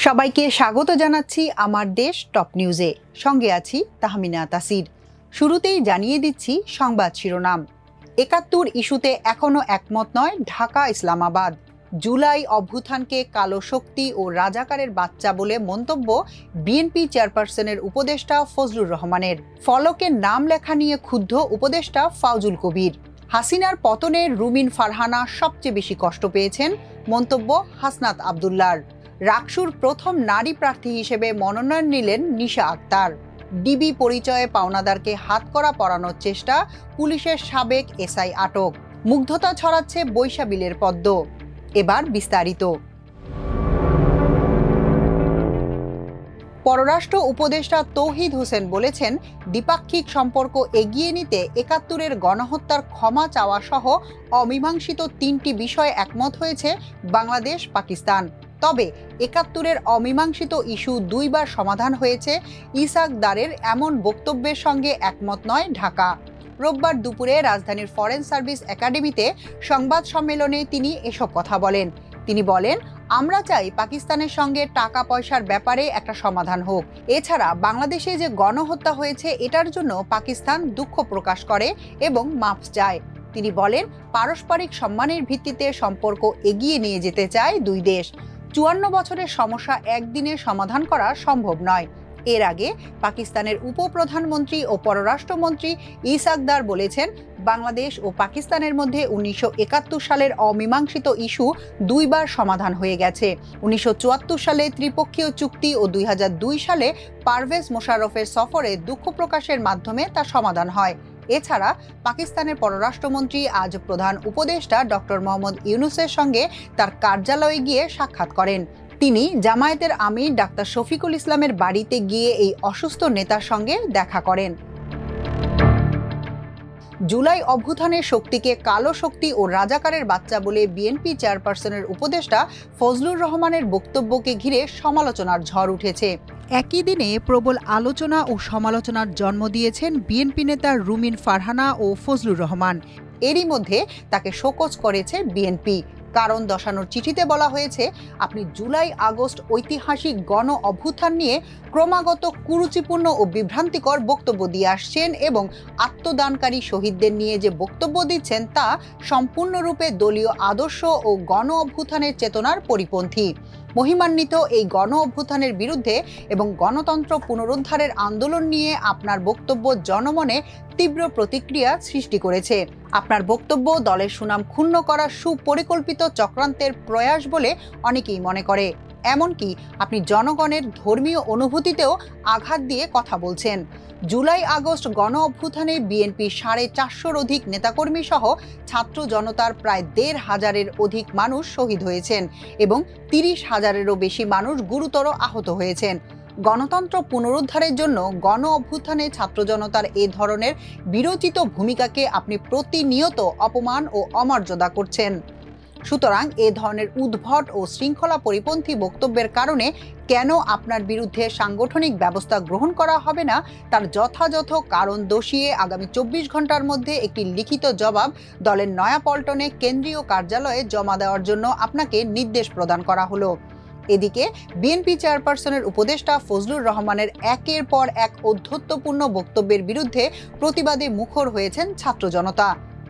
সবাইকে স্বাগত জানাচ্ছি আমার দেশ টপ নিউজে। সঙ্গে আছি তাহমিনা তাসির। শুরুতেই জানিয়ে দিচ্ছি সংবাদ শিরোনাম। ৭১ ইস্যুতে এখনো একমত নয় ঢাকা ইসলামাবাদ। জুলাই অভ্যুত্থানকে কালো শক্তি ও রাজাকারের বাচ্চা বলে মন্তব্য বিএনপি চেয়ারপারসনের উপদেষ্টা ফজলুর রহমানের। ফলকের নাম লেখা নিয়ে ক্ষুব্ধ উপদেষ্টা ফাউজুল কবির। হাসিনার পতনে রুমিন ফারহানা সবচেয়ে বেশি কষ্ট পেয়েছেন, মন্তব্য হাসনাত আবদুল্লাহর। রাকসুর প্রথম নারী প্রার্থী হিসেবে মনোনয়ন নিলেন নিশা আক্তার। ডিবি পরিচয়ে পাওনাদারকে হাতকড়া পরানোর চেষ্টা, পুলিশের সাবেক এসআই আটক। মুগ্ধতা ছড়াচ্ছে বৈশাবিলের পদ্ম। এবার বিস্তারিত। পররাষ্ট্র উপদেষ্টা তৌহিদ হোসেন বলেছেন, দ্বিপাক্ষিক সম্পর্ক এগিয়ে নিতে ৭১-এর গণহত্যার ক্ষমা চাওয়া সহ অমীমাংসিত ৩টি বিষয়ে একমত হয়েছে বাংলাদেশ পাকিস্তান। তবে ৭১-এর অমীমাংসিত ইস্যু ২বার সমাধান হয়েছে ইসাক দারের এমন বক্তব্যের সঙ্গে একমত নয় ঢাকা। রোববার দুপুরে রাজধানীর ফরেন সার্ভিস একাডেমিতে সংবাদ সম্মেলনে তিনি এসব কথা বলেন। তিনি বলেন, আমরা চাই পাকিস্তানের সঙ্গে টাকা পয়সার ব্যাপারে একটা সমাধান হোক। এছাড়া বাংলাদেশে যে গণহত্যা হয়েছে এটার জন্য পাকিস্তান দুঃখ প্রকাশ করে এবং মাফ চায়। তিনি বলেন, পারস্পরিক সম্মানের ভিত্তিতে সম্পর্ক এগিয়ে নিয়ে যেতে চায় দুই দেশ। ৫৪ বছরের সমস্যা একদিনে সমাধান করা সম্ভব নয়। এর আগে পাকিস্তানের উপপ্রধানমন্ত্রী ও পররাষ্ট্রমন্ত্রী ইসাক দার বলেছেন, বাংলাদেশ ও পাকিস্তানের মধ্যে ১৯৭১ সালের অমীমাংসিত ইস্যু ২বার সমাধান হয়ে গেছে। ১৯৭৪ সালে ত্রিপক্ষীয় চুক্তি ও ২০০২ সালে পারভেজ মোশাররফের সফরে দুঃখ প্রকাশের মাধ্যমে তা সমাধান হয়। এছাড়া পাকিস্তানের পররাষ্ট্রমন্ত্রী আজ প্রধান উপদেষ্টা ডক্টর মোহাম্মদ ইউনূসের সঙ্গে তার কার্যালয়ে গিয়ে সাক্ষাৎ করেন। তিনি জামায়াতের আমির ডাক্তার শফিকুল ইসলামের বাড়িতে গিয়ে এই অসুস্থ নেতার সঙ্গে দেখা করেন। জুলাই অভ্যুত্থানের শক্তিকে কালো শক্তি ও রাজাকারের বাচ্চা বলে বিএনপি চেয়ারপারসনের উপদেষ্টা ফজলুর রহমানের বক্তব্যকে ঘিরে সমালোচনার ঝড় উঠেছে। একই দিনে প্রবল আলোচনা ও সমালোচনার জন্ম দিয়েছেন বিএনপি নেতা রুমিন ফারহানা ও ফজলুর রহমান। এরই মধ্যে তাকে শোকজ করেছে বিএনপি। কারণ দর্শানোর চিঠিতে বলা হয়েছে, আপনি জুলাই আগস্ট ঐতিহাসিক গণ অভ্যুত্থান নিয়ে ক্রমাগত কুরুচিপূর্ণ ও বিভ্রান্তিকর বক্তব্য দিয়ে আসছেন এবং আত্মদানকারী শহীদদের নিয়ে যে বক্তব্য দিচ্ছেন তা সম্পূর্ণরূপে দলীয় আদর্শ ও গণ অভ্যুত্থানের চেতনার পরিপন্থী। মহিমান্বিত এই গণ অভ্যুত্থানের বিরুদ্ধে এবং গণতন্ত্র পুনরুদ্ধারের আন্দোলন নিয়ে আপনার বক্তব্য জনমনে তীব্র প্রতিক্রিয়া সৃষ্টি করেছে। আপনার বক্তব্য দলের সুনাম ক্ষুণ্ণ করার সুপরিকল্পিত চক্রান্তের প্রয়াস বলে অনেকেই মনে করে। এমনকি আপনি জনগণের ধর্মীয় অনুভূতিতেও আঘাত দিয়ে কথা বলছেন। জুলাই আগস্ট গণ অভ্যুত্থানে বিএনপি ৪৫০-র অধিক নেতাকর্মী সহ ছাত্র জনতার প্রায় ১৫০০-এর অধিক মানুষ শহীদ হয়েছেন এবং ৩০,০০০-এরও বেশি মানুষ গুরুতর আহত হয়েছেন। গণতন্ত্র পুনরুদ্ধারের জন্য গণ অভ্যুত্থানে ছাত্র জনতার এ ধরনের বিরোচিত ভূমিকাকে আপনি প্রতিনিয়ত অপমান ও অমর্যাদা করছেন। সুতরাং এ ধরনের উদ্ভট ও শৃঙ্খলা পরিপন্থী বক্তব্যের কারণে কেন আপনার বিরুদ্ধে সাংগঠনিক ব্যবস্থা গ্রহণ করা হবে না তার যথাযথ কারণ দর্শিয়ে আগামী ২৪ ঘন্টার মধ্যে একটি লিখিত জবাব দলের নয়াপল্টনে কেন্দ্রীয় কার্যালয়ে জমা দেওয়ার জন্য আপনাকে নির্দেশ প্রদান করা হলো। এদিকে বিএনপি চেয়ারপারসনের উপদেষ্টা ফজলুর রহমানের একের পর এক ঔদ্ধত্যপূর্ণ বক্তব্যের বিরুদ্ধে প্রতিবাদে মুখর হয়েছেন ছাত্র জনতা।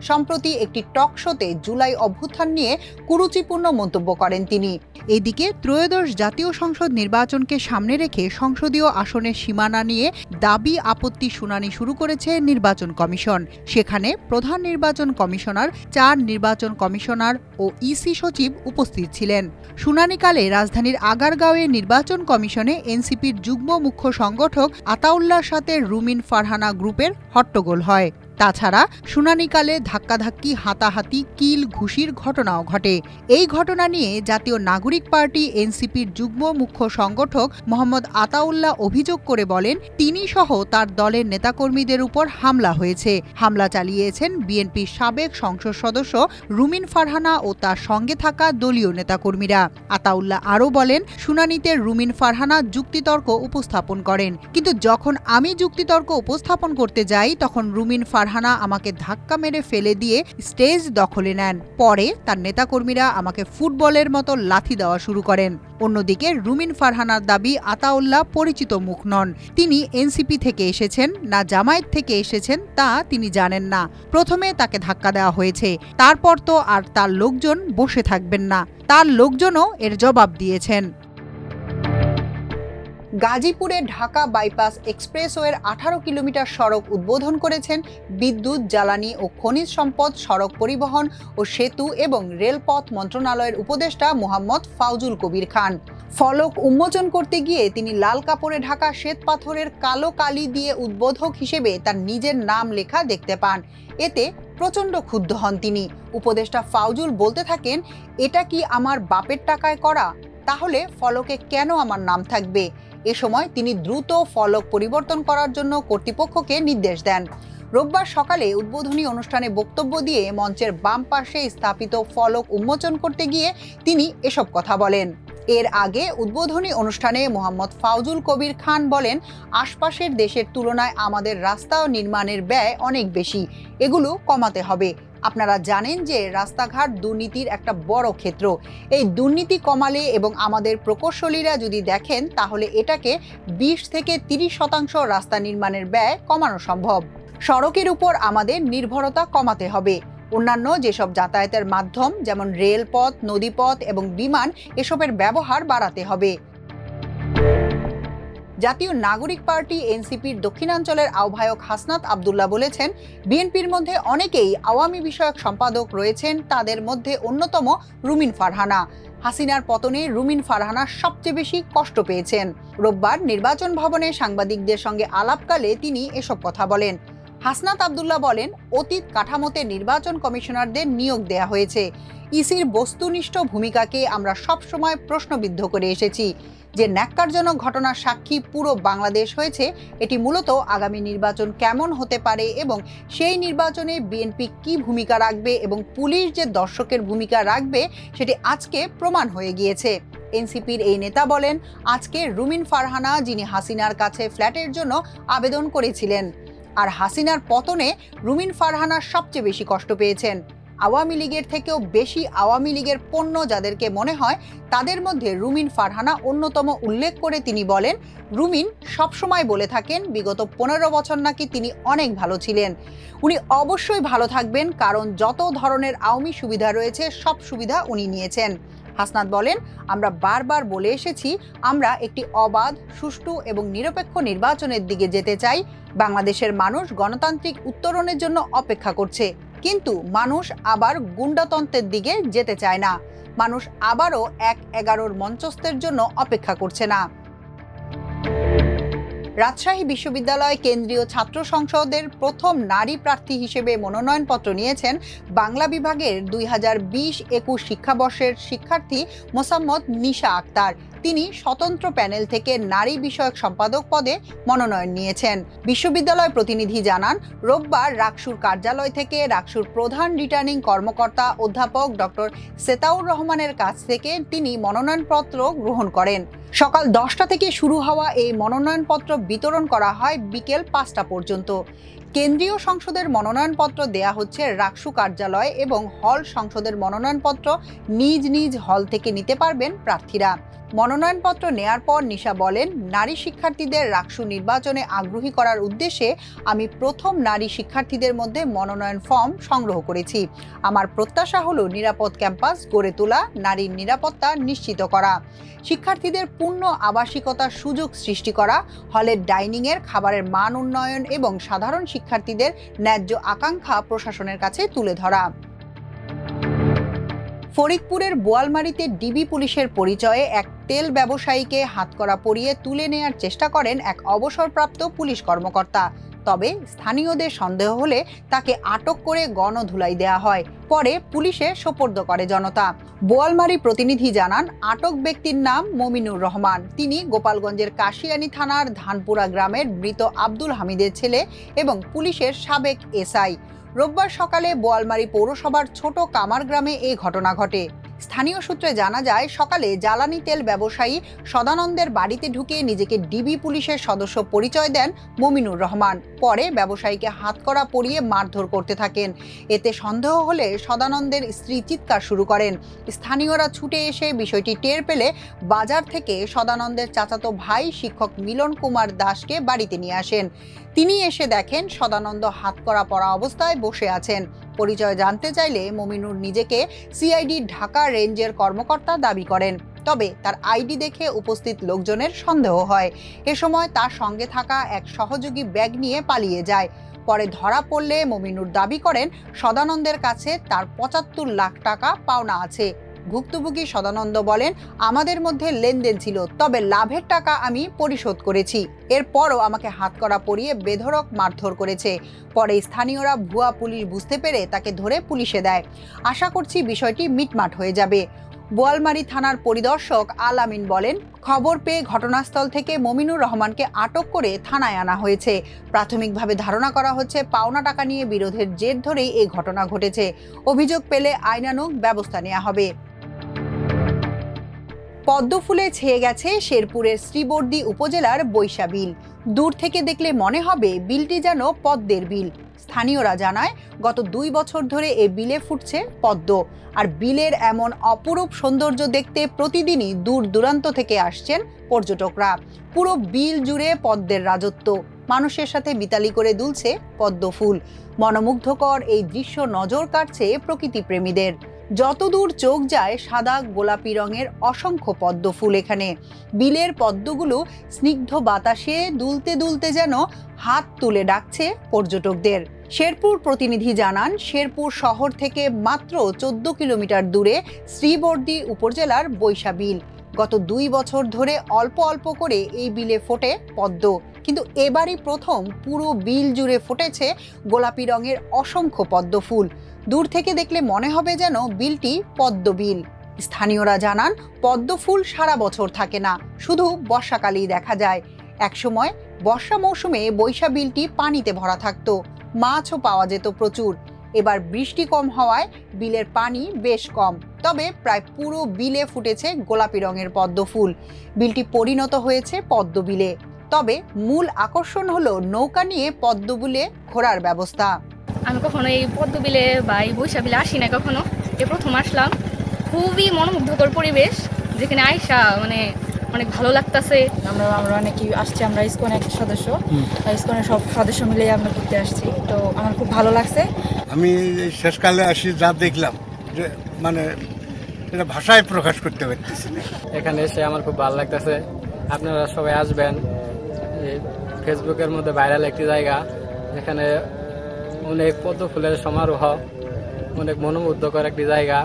সম্প্রতি একটি টক শোতে জুলাই অভ্যুত্থান নিয়ে কুরুচিপূর্ণ মন্তব্য করেন তিনি। এদিকে ত্রয়োদশ জাতীয় সংসদ নির্বাচনকে সামনে রেখে সংসদীয় আসনের সীমানা নিয়ে দাবি আপত্তি শুনানি শুরু করেছে নির্বাচন কমিশন। সেখানে প্রধান নির্বাচন কমিশনার, ৪ নির্বাচন কমিশনার ও ইসি সচিব উপস্থিত ছিলেন। শুনানিকালে রাজধানীর আগারগাঁওয়ে নির্বাচন কমিশনে এনসিপির যুগ্ম মুখ্য সংগঠক আতাউল্লাহর সাথে রুমিন ফারহানা গ্রুপের হট্টগোল হয়। তাছাড়া শুনানিকালে ধাক্কাধাক্কি, হাতাহাতি, কিল ঘুষির ঘটনাও ঘটে। এই ঘটনা নিয়ে জাতীয় নাগরিক পার্টি এনসিপির যুগ্ম মুখ্য সংগঠক মোহাম্মদ আতাউল্লাহ অভিযোগ করে বলেন, তিনি সহ তার দলের নেতাকর্মীদের উপর হামলা হয়েছে। হামলা চালিয়েছেন বিএনপির সাবেক সংসদ সদস্য রুমিন ফারহানা ও তার সঙ্গে থাকা দলীয় নেতাকর্মীরা। আতাউল্লাহ আরও বলেন, শুনানিতে রুমিন ফারহানা যুক্তিতর্ক উপস্থাপন করেন, কিন্তু যখন আমি যুক্তিতর্ক উপস্থাপন করতে যাই তখন রুমিন ফারহানা ফারহানা আমাকে ধাক্কা মেরে ফেলে দিয়ে স্টেজ দখলে নেন। পরে তার নেতাকর্মীরা আমাকে ফুটবলের মতো লাথি দেওয়া শুরু করেন। অন্যদিকে রুমিন ফারহানার দাবি আতাউল্লাহ পরিচিত মুখ নন। তিনি এনসিপি থেকে এসেছেন না জামায়াত থেকে এসেছেন তা তিনি জানেন না। প্রথমে তাকে ধাক্কা দেওয়া হয়েছে, তারপর তো আর তার লোকজন বসে থাকবেন না। তার লোকজনও এর জবাব দিয়েছেন। গাজীপুরে ঢাকা বাইপাস এক্সপ্রেসওয়ের 18 কিলোমিটার সড়ক উদ্বোধন করেছেন বিদ্যুৎ, জ্বালানি ও খনিজ সম্পদ, সড়ক পরিবহন ও সেতু এবং রেলপথ মন্ত্রণালয়ের উপদেষ্টা মোহাম্মদ ফাউজুল কবির খান। ফলক উন্মোচন করতে গিয়ে তিনি লাল কাপড়ে ঢাকা শ্বেত পাথরের কালো কালি দিয়ে উদ্বোধক হিসেবে তার নিজের নাম লেখা দেখতে পান। এতে প্রচণ্ড ক্ষুব্ধ হন তিনি। উপদেষ্টা ফাউজুল বলতে থাকেন, এটা কি আমার বাপের টাকায় করা? তাহলে ফলকে কেন আমার নাম থাকবে? এ সময় তিনি দ্রুত ফলক পরিবর্তন করার জন্য কর্তৃপক্ষকে নির্দেশ দেন। রোববার সকালে উদ্বোধনী অনুষ্ঠানে বক্তব্য দিয়ে মঞ্চের বাম পাশে স্থাপিত ফলক উন্মোচন করতে গিয়ে তিনি এসব কথা বলেন। এর আগে উদ্বোধনী অনুষ্ঠানে মোহাম্মদ ফাউজুল কবির খান বলেন, আশপাশের দেশের তুলনায় আমাদের রাস্তা নির্মাণের ব্যয় অনেক বেশি, এগুলো কমাতে হবে। আপনারা জানেন যে রাস্তাঘাট দুর্নীতির একটা বড় ক্ষেত্র। এই দুর্নীতি কমালে এবং আমাদের প্রকৌশলীরা যদি দেখেন তাহলে এটাকে 20 থেকে 30% রাস্তা নির্মাণের ব্যয় কমানো সম্ভব। সড়কের উপর আমাদের নির্ভরতা কমাতে হবে। অন্যান্য যেসব যাতায়াতের মাধ্যম যেমন রেলপথ, নদীপথ এবং বিমান, এসবের ব্যবহার বাড়াতে হবে। জাতীয় নাগরিক পার্টি এনসিপির দক্ষিণাঞ্চলের আহ্বায়ক হাসনাত আব্দুল্লাহ বলেছেন, বিএনপির মধ্যে অনেকেই আওয়ামী বিষয়ক সম্পাদক রয়েছেন, তাদের মধ্যে অন্যতম রুমিন ফারহানা। হাসিনার পতনে রুমিন ফারহানা সবচেয়ে বেশি কষ্ট পেয়েছেন। রোববার নির্বাচন ভবনে সাংবাদিকদের সঙ্গে আলাপকালে তিনি এসব কথা বলেন। হাসনাত আব্দুল্লাহ বলেন, অতীত কাঠামোতে নির্বাচন কমিশনারদের নিয়োগ দেয়া হয়েছে। ইসির বস্তুনিষ্ঠ ভূমিকাকে আমরা সবসময় প্রশ্নবিদ্ধ করে এসেছি। যে ন্যাক্কারজনক ঘটনার সাক্ষী পুরো বাংলাদেশ হয়েছে, এটি মূলত আগামী নির্বাচন কেমন হতে পারে এবং সেই নির্বাচনে বিএনপি কি ভূমিকা রাখবে এবং পুলিশ যে দর্শকের ভূমিকা রাখবে সেটি আজকে প্রমাণ হয়ে গিয়েছে। এনসিপির এই নেতা বলেন, আজকে রুমিন ফারহানা, যিনি হাসিনার কাছে ফ্ল্যাটের জন্য আবেদন করেছিলেন, আর হাসিনার পতনে রুমিন ফারহানা সবচেয়ে বেশি কষ্ট পেয়েছেন। আওয়ামী লীগের থেকেও বেশি আওয়ামী লীগের পণ্য যাদেরকে মনে হয়, তাদের মধ্যে রুমিন ফারহানা অন্যতম। উল্লেখ করে তিনি বলেন, রুমিন সবসময় বলে থাকেন বিগত 15 বছর নাকি তিনি অনেক ভালো ছিলেন। উনি অবশ্যই ভালো থাকবেন, কারণ যত ধরনের আওয়ামী সুবিধা রয়েছে সব সুবিধা উনি নিয়েছেন। হাসনাত বলেন, আমরা বারবার বলে এসেছি আমরা একটি অবাধ, সুষ্ঠু এবং নিরপেক্ষ নির্বাচনের দিকে যেতে চাই। বাংলাদেশের মানুষ গণতান্ত্রিক উত্তরণের জন্য অপেক্ষা করছে, কিন্তু মানুষ আবার গুন্ডাতন্ত্রের দিকে যেতে চায় না। মানুষ আবারও 1-11 মঞ্চস্থের জন্য অপেক্ষা করছে না। রাজশাহী বিশ্ববিদ্যালয় কেন্দ্রীয় ছাত্র সংসদের প্রথম নারী প্রার্থী হিসেবে মনোনয়নপত্র নিয়েছেন বাংলা বিভাগের 2020-21 শিক্ষাবর্ষের শিক্ষার্থী মোসাম্মদ নিশা আক্তার। তিনি স্বতন্ত্র প্যানেল থেকে নারী বিষয়ক সম্পাদক পদে মনোনয়ন নিয়েছেন। বিশ্ববিদ্যালয় প্রতিনিধি জানান, রোববার রাকসুর কার্যালয় থেকে রাকসুর প্রধান রিটার্নিং কর্মকর্তা অধ্যাপক ডক্টর সেতাউর রহমানের কাছ থেকে তিনি মনোনয়নপত্র গ্রহণ করেন। সকাল 10টা থেকে শুরু হওয়া এই মনোনয়নপত্র বিতরণ করা হয় বিকেল 5টা পর্যন্ত। কেন্দ্রীয় সংসদের মনোনয়নপত্র দেয়া হচ্ছে রাকসু কার্যালয় এবং হল সংসদের মনোনয়নপত্র নিজ নিজ হল থেকে নিতে পারবেন প্রার্থীরা। মনোনয়নপত্র নেয়ার পর নিশা বলেন, নারী শিক্ষার্থীদের রাকসু নির্বাচনে আগ্রহী করার উদ্দেশ্যে আমি প্রথম নারী শিক্ষার্থীদের মধ্যে মনোনয়ন ফর্ম সংগ্রহ করেছি। আমার প্রত্যাশা হলো নিরাপদ ক্যাম্পাস গড়ে তোলা, নারীর নিরাপত্তা নিশ্চিত করা, শিক্ষার্থীদের পূর্ণ আবাসিকতার সুযোগ সৃষ্টি করা, হলের ডাইনিংয়ের খাবারের মান উন্নয়ন এবং সাধারণ শিক্ষার্থীদের ন্যায্য আকাঙ্ক্ষা প্রশাসনের কাছে তুলে ধরা। ফরিদপুরের বোয়ালমারীতে ডিবি পুলিশের পরিচয়ে এক তেল ব্যবসায়ীকে হাতকড়া পরিয়ে তুলে নেয়ার চেষ্টা করেন এক অবসরপ্রাপ্ত পুলিশ কর্মকর্তা। তবে স্থানীয়দের সন্দেহ হলে তাকে আটক করে গণধুলাই দেয়া হয়। পরে পুলিশে সোপর্দ করে জনতা। বোয়ালমারী প্রতিনিধি জানান, আটক ব্যক্তির নাম মমিনুর রহমান। তিনি গোপালগঞ্জের কাশিয়ানী থানার ধানপুরা গ্রামের মৃত আব্দুল হামিদের ছেলে এবং পুলিশের সাবেক এসআই। রোববার সকালে বোয়ালমারী পৌরসভার ছোট কামার গ্রামে এই ঘটনা ঘটে। স্থানীয় সূত্রে জানা যায়, সকালে জ্বালানি তেল ব্যবসায়ী সদানন্দের বাড়িতে ঢুকে নিজেকে ডিবি পুলিশের সদস্য পরিচয় দেন মমিনুর রহমান। পরে ব্যবসায়ীকে হাতকড়া পরিয়ে মারধর করতে থাকেন। এতে সন্দেহ হলে সদানন্দের স্ত্রী চিৎকার শুরু করেন। স্থানীয়রা ছুটে এসে বিষয়টি টের পেলে বাজার থেকে সদানন্দের চাচাতো ভাই শিক্ষক মিলন কুমার দাসকে বাড়িতে নিয়ে আসেন। তিনি এসে দেখেন সদানন্দ হাতকড়া পরা অবস্থায় বসে আছেন। পরিচয় জানতে চাইলে মমিনুর নিজেকে সিআইডি ঢাকা রেঞ্জের কর্মকর্তা দাবি করেন। তবে তার আইডি দেখে উপস্থিত লোকজনের সন্দেহ হয়। এ সময় তার সঙ্গে থাকা এক সহযোগী ব্যাগ নিয়ে পালিয়ে যায়। পরে ধরা পড়লে মমিনুর দাবি করেন সদানন্দের কাছে তার ৭৫ লাখ টাকা পাওনা আছে। ভুক্তভোগী সদানন্দ বলেন, আমাদের মধ্যে লেনদেন ছিল, তবে লাভের টাকা আমি পরিশোধ করেছি। এরপরও আমাকে হাতকড়া পরিয়ে বেধড়ক মারধর করেছে। পরে স্থানীয়রা ভুয়া পুলিশ বুঝতে পেরে তাকে ধরে পুলিশে দেয়। আশা করছি বিষয়টি মিটমাট হয়ে যাবে। বোয়ালমারী থানার পরিদর্শক আল আমিন বলেন, খবর পেয়ে ঘটনাস্থল থেকে মমিনুর রহমানকে আটক করে থানায় আনা হয়েছে। প্রাথমিকভাবে ধারণা করা হচ্ছে পাওনা টাকা নিয়ে বিরোধের জের ধরেই এই ঘটনা ঘটেছে। অভিযোগ পেলে আইনানুগ ব্যবস্থা নেওয়া হবে। পদ্মফুলে ছেয়ে গেছে শেরপুরের শ্রীবর্দী উপজেলার বৈশা বিল। দূর থেকে দেখলে মনে হবে বিলটি যেন পদ্মের বিল। স্থানীয়রা জানায়, গত 2 বছর ধরে এই বিলে ফুটছে পদ্ম। আর বিলের এমন অপরূপ সৌন্দর্য দেখতে প্রতিদিনই দূর দূরান্ত থেকে আসছেন পর্যটকরা। পুরো বিল জুড়ে পদ্মের রাজত্ব। মানুষের সাথে মিতালি করে দুলছে পদ্ম ফুল। মনোমুগ্ধকর এই দৃশ্য নজর কাটছে প্রকৃতি প্রেমীদের। যতদূর চোখ যায় সাদা গোলাপি রঙের অসংখ্য পদ্ম ফুল এখানে। বিলের পদ্মগুলো স্নিগ্ধ বাতাসে দুলতে দুলতে যেন হাত তুলে ডাকছে পর্যটকদের। শেরপুর প্রতিনিধি জানান, শেরপুর শহর থেকে মাত্র 14 কিলোমিটার দূরে শ্রীবর্দী উপজেলার বৈশা বিল। গত 2 বছর ধরে অল্প অল্প করে এই বিলে ফোটে পদ্ম, কিন্তু এবারই প্রথম পুরো বিল জুড়ে ফুটেছে গোলাপি রঙের অসংখ্য পদ্ম ফুল। দূর থেকে দেখলে মনে হবে যেন বিলটি পদ্ম বিল। স্থানীয়রা জানান, পদ্ম ফুল সারা বছর থাকে না, শুধু বর্ষাকালেই দেখা যায়। একসময় বর্ষা মৌসুমে বৈশা বিলটি পানিতে ভরা থাকতো, মাছও পাওয়া যেত প্রচুর। এবার বৃষ্টি কম হওয়ায় বিলের পানি বেশ কম, তবে প্রায় পুরো বিলে ফুটেছে গোলাপি রঙের পদ্ম ফুল। বিলটি পরিণত হয়েছে পদ্ম বিলে। তবে মূল আকর্ষণ হলো নৌকা নিয়ে পদ্ম বিলে ঘোরার ব্যবস্থা। আমি কখনো এই পদ্ম বিলে বা এই বৈশা বিলে আসি না কখনো, এ প্রথম আসলাম। খুবই মনোমুগ্ধকর পরিবেশ, যেখানে আইসা মানে অনেক ভালো লাগতেছে। আমরা অনেকেই আসছি, আমরা ইসকন এক সদস্য, ইসকনের সব সদস্য মিলে আমরা ঘুরতে আসছি, তো আমার খুব ভালো লাগছে। আমি শেষকালে আসি, যা দেখলাম যে মানে এটা ভাষায় প্রকাশ করতে পারতেছি না। এখানে এসে আমার খুব ভালো লাগতেছে। আপনারা সবাই আসবেন। ফেসবুকের মধ্যে ভাইরাল একটি জায়গা, যেখানে অনেক পদ্ম ফুলের সমারোহ, অনেক মনোমুগ্ধকর একটি জায়গা।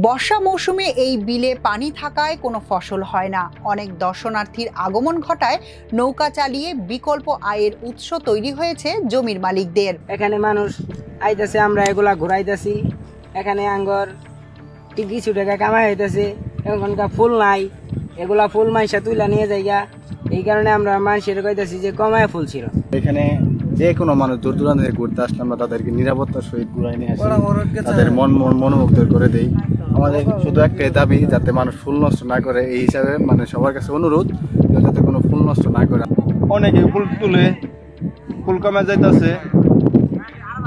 বর্ষা মৌসুমে এই বিলে পানি থাকায় কোনো ফসল হয় না। অনেক দর্শনার্থীর আগমন ঘটায় নৌকা চালিয়ে বিকল্প আয়ের উৎস তৈরি হয়েছে জমির মালিকদের। এখানে মানুষ আইতেছে, আমরা এগুলা ঘুরাইতেছি। এখানে আঙ্গর কিছু টাকা কামাই হইতেছে। এখনকার ফুল নাই, এগুলা ফুল মাইসা তুইলা নিয়ে যাইগা। এই কারণে আমরা মানুষের কইতেছি যে কমায় ফুল ছিল। এখানে যে কোনো মানুষ দূর দূরান্ত থেকে ঘুরতে আসলে আমরা তাদেরকে নিরাপত্তার সহিত ঘুরাই নিয়ে আসি, তাদের মনোমুগ্ধ করে দেই। আমাদের শুধু একটাই দাবি, যাতে মানুষ ফুল নষ্ট না করে। এই হিসাবে মানে সবার কাছে অনুরোধ, যাতে কোনো ফুল নষ্ট না করে। অনেকে ফুল তুলে ফুল কমে যাইতেছে।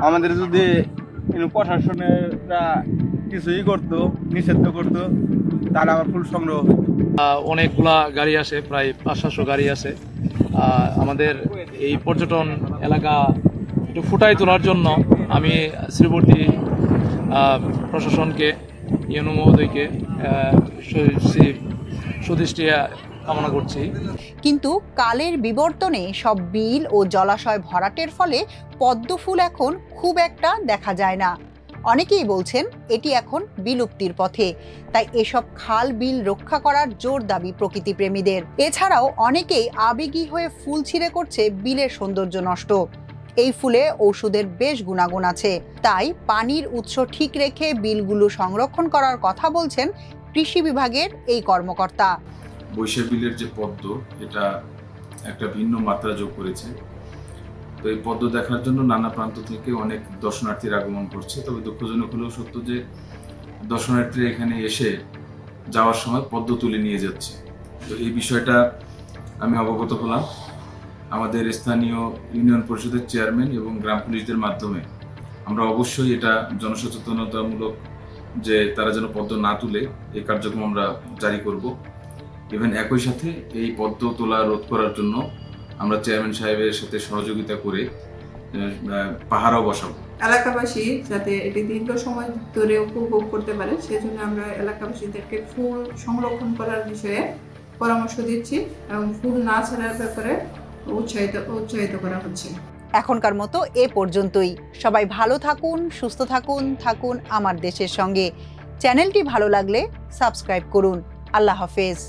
আমাদের যদি প্রশাসনেরা কিছুই করতো, নিষিদ্ধ করতো, তাহলে আমার ফুল সংগ্রহ হতো। অনেকগুলা গাড়ি আসে, প্রায় 500-700 গাড়ি আসে। আমাদের এই পর্যটন এলাকা একটু ফুটাই তোলার জন্য আমি শ্রীবর্দী প্রশাসনকে, ইউনো মহোদয়কে সুদৃষ্টি কামনা করছি। কিন্তু কালের বিবর্তনে সব বিল ও জলাশয় ভরাটের ফলে পদ্ম ফুল এখন খুব একটা দেখা যায় না। অনেকেই বলছেন এটি এখন বিলুপ্তির পথে। তাই এসব খাল বিল রক্ষা করার জোর দাবি প্রকৃতি প্রেমীদের। এছাড়াও অনেকেই আবেগী হয়ে ফুল ছিঁড়ে করছে বিলের সৌন্দর্য নষ্ট। এই ফুলে ঔষধের বেশ গুণাগুণ আছে। তাই পানির উৎস ঠিক রেখে বিলগুলো সংরক্ষণ করার কথা বলছেন কৃষি বিভাগের এই কর্মকর্তা। বৈশা বিলের যে পদ্ম, এটা একটা ভিন্ন মাত্রা যোগ করেছে। তো এই পদ্ম দেখার জন্য নানা প্রান্ত থেকে অনেক দর্শনার্থীর আগমন করছে। তবে দুঃখজনক হলেও সত্য যে দর্শনার্থীরা এখানে এসে যাওয়ার সময় পদ্ম তুলে নিয়ে যাচ্ছে। তো এই বিষয়টা আমি অবগত হলাম আমাদের স্থানীয় ইউনিয়ন পরিষদের চেয়ারম্যান এবং গ্রাম পুলিশদের মাধ্যমে। আমরা অবশ্যই এটা জনসচেতনতামূলক যে তারা যেন পদ্ম না তুলে এই কার্যক্রম আমরা জারি করব। ইভেন একই সাথে এই পদ্ম তোলা রোধ করার জন্য আমরা চেয়ারম্যান সাহেবের সাথে সহযোগিতা করে পাহারাও বসাবো। এলাকাবাসী যাতে এটি দীর্ঘ সময় ধরে উপভোগ করতে পারে সেজন্য আমরা এলাকাবাসীদেরকে ফুল সংরক্ষণ করার বিষয়ে পরামর্শ দিচ্ছি এবং ফুল না ছাড়ার ব্যাপারে উৎসাহিত করা হচ্ছে। এখনকার মতো এ পর্যন্তই। সবাই ভালো থাকুন, সুস্থ থাকুন আমার দেশের সঙ্গে। চ্যানেলটি ভালো লাগলে সাবস্ক্রাইব করুন। আল্লাহ হাফেজ।